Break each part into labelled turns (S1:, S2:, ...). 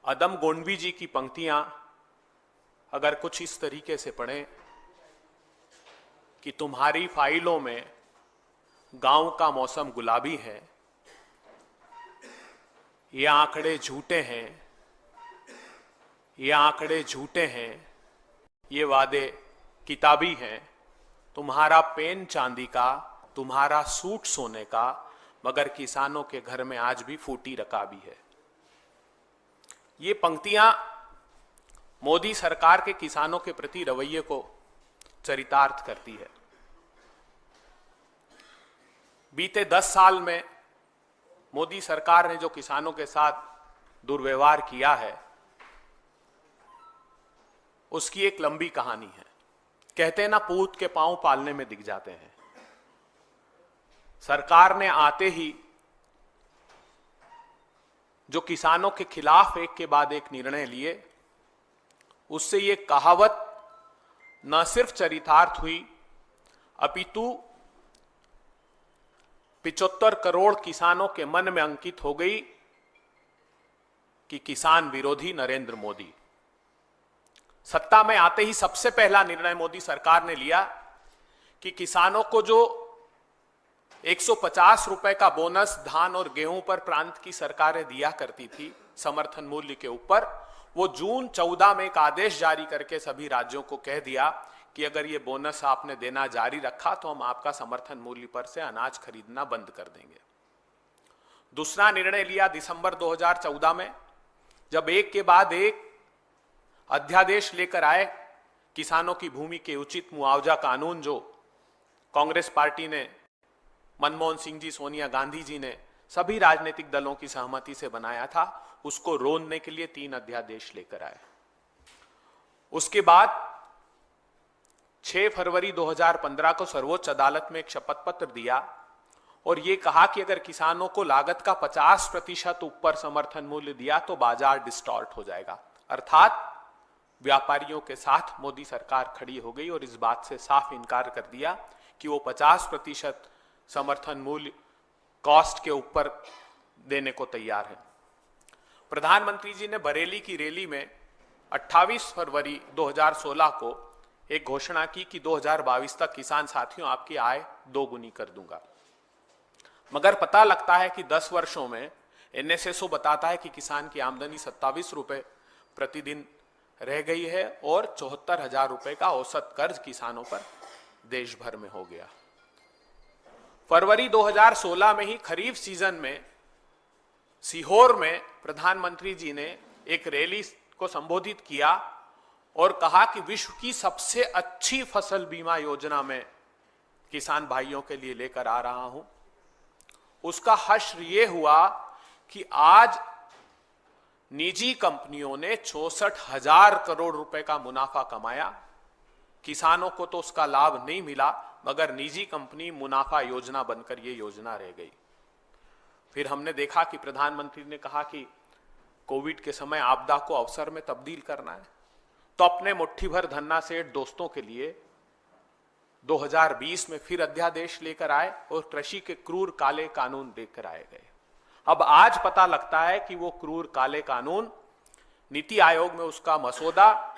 S1: अदम गोंडवी जी की पंक्तियां अगर कुछ इस तरीके से पढ़ें कि तुम्हारी फाइलों में गांव का मौसम गुलाबी है, ये आंकड़े झूठे हैं, ये आंकड़े झूठे हैं, ये वादे किताबी हैं, तुम्हारा पेन चांदी का, तुम्हारा सूट सोने का, मगर किसानों के घर में आज भी फूटी रकाबी है। ये पंक्तियां मोदी सरकार के किसानों के प्रति रवैये को चरितार्थ करती है। बीते 10 साल में मोदी सरकार ने जो किसानों के साथ दुर्व्यवहार किया है, उसकी एक लंबी कहानी है। कहते हैं ना, पूत के पांव पालने में दिख जाते हैं। सरकार ने आते ही जो किसानों के खिलाफ एक के बाद एक निर्णय लिए, उससे ये कहावत न सिर्फ चरितार्थ हुई, अपितु 75 करोड़ किसानों के मन में अंकित हो गई कि किसान विरोधी नरेंद्र मोदी। सत्ता में आते ही सबसे पहला निर्णय मोदी सरकार ने लिया कि किसानों को जो 150 रुपए का बोनस धान और गेहूं पर प्रांत की सरकारें दिया करती थी समर्थन मूल्य के ऊपर, वो जून 14 में एक आदेश जारी करके सभी राज्यों को कह दिया कि अगर ये बोनस आपने देना जारी रखा तो हम आपका समर्थन मूल्य पर से अनाज खरीदना बंद कर देंगे। दूसरा निर्णय लिया दिसंबर 2014 में, जब एक के बाद एक अध्यादेश लेकर आए किसानों की भूमि के उचित मुआवजा कानून, जो कांग्रेस पार्टी ने, मनमोहन सिंह जी, सोनिया गांधी जी ने सभी राजनीतिक दलों की सहमति से बनाया था, उसको रोकने के लिए 3 अध्यादेश लेकर आए। उसके बाद 6 फरवरी 2015 को सर्वोच्च अदालत में एक शपथ पत्र दिया और यह कहा कि अगर किसानों को लागत का 50% ऊपर समर्थन मूल्य दिया तो बाजार डिस्टॉर्ट हो जाएगा। अर्थात व्यापारियों के साथ मोदी सरकार खड़ी हो गई और इस बात से साफ इनकार कर दिया कि वो 50% समर्थन मूल्य कॉस्ट के ऊपर देने को तैयार है। प्रधानमंत्री जी ने बरेली की रैली में 28 फरवरी 2016 को एक घोषणा की कि 2022 तक किसान साथियों आपकी आय 2 गुनी कर दूंगा। मगर पता लगता है कि 10 वर्षों में एनएसएसओ बताता है कि किसान की आमदनी 27 रुपए प्रतिदिन रह गई है और 74,000 रुपए का औसत कर्ज किसानों पर देश भर में हो गया। फरवरी 2016 में ही खरीफ सीजन में सीहोर में प्रधानमंत्री जी ने एक रैली को संबोधित किया और कहा कि विश्व की सबसे अच्छी फसल बीमा योजना में किसान भाइयों के लिए लेकर आ रहा हूं। उसका हश्र यह हुआ कि आज निजी कंपनियों ने 64,000 करोड़ रुपए का मुनाफा कमाया। किसानों को तो उसका लाभ नहीं मिला, मगर निजी कंपनी मुनाफा योजना बनकर यह योजना रह गई। फिर हमने देखा कि प्रधानमंत्री ने कहा कि कोविड के समय आपदा को अवसर में तब्दील करना है, तो अपने मुट्ठी भर धन्ना सेठ दोस्तों के लिए 2020 में फिर अध्यादेश लेकर आए और कृषि के क्रूर काले कानून लेकर आए गए। अब आज पता लगता है कि वो क्रूर काले कानून, नीति आयोग में उसका मसौदा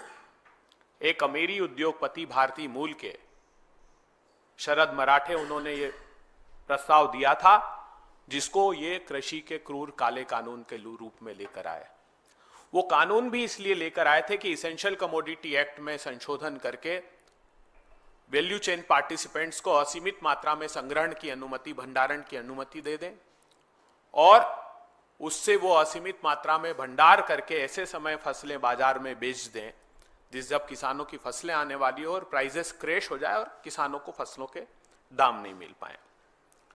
S1: एक अमीरी उद्योगपति भारतीय मूल के शरद मराठे, उन्होंने ये प्रस्ताव दिया था जिसको ये कृषि के क्रूर काले कानून के रूप में लेकर आए। वो कानून भी इसलिए लेकर आए थे कि इसेंशियल कमोडिटी एक्ट में संशोधन करके वैल्यू चेन पार्टिसिपेंट्स को असीमित मात्रा में संग्रहण की अनुमति, भंडारण की अनुमति दे दें और उससे वो असीमित मात्रा में भंडार करके ऐसे समय फसलें बाजार में बेच दें जब किसानों की फसलें आने वाली हो और प्राइसेस क्रैश हो जाए और किसानों को फसलों के दाम नहीं मिल पाए।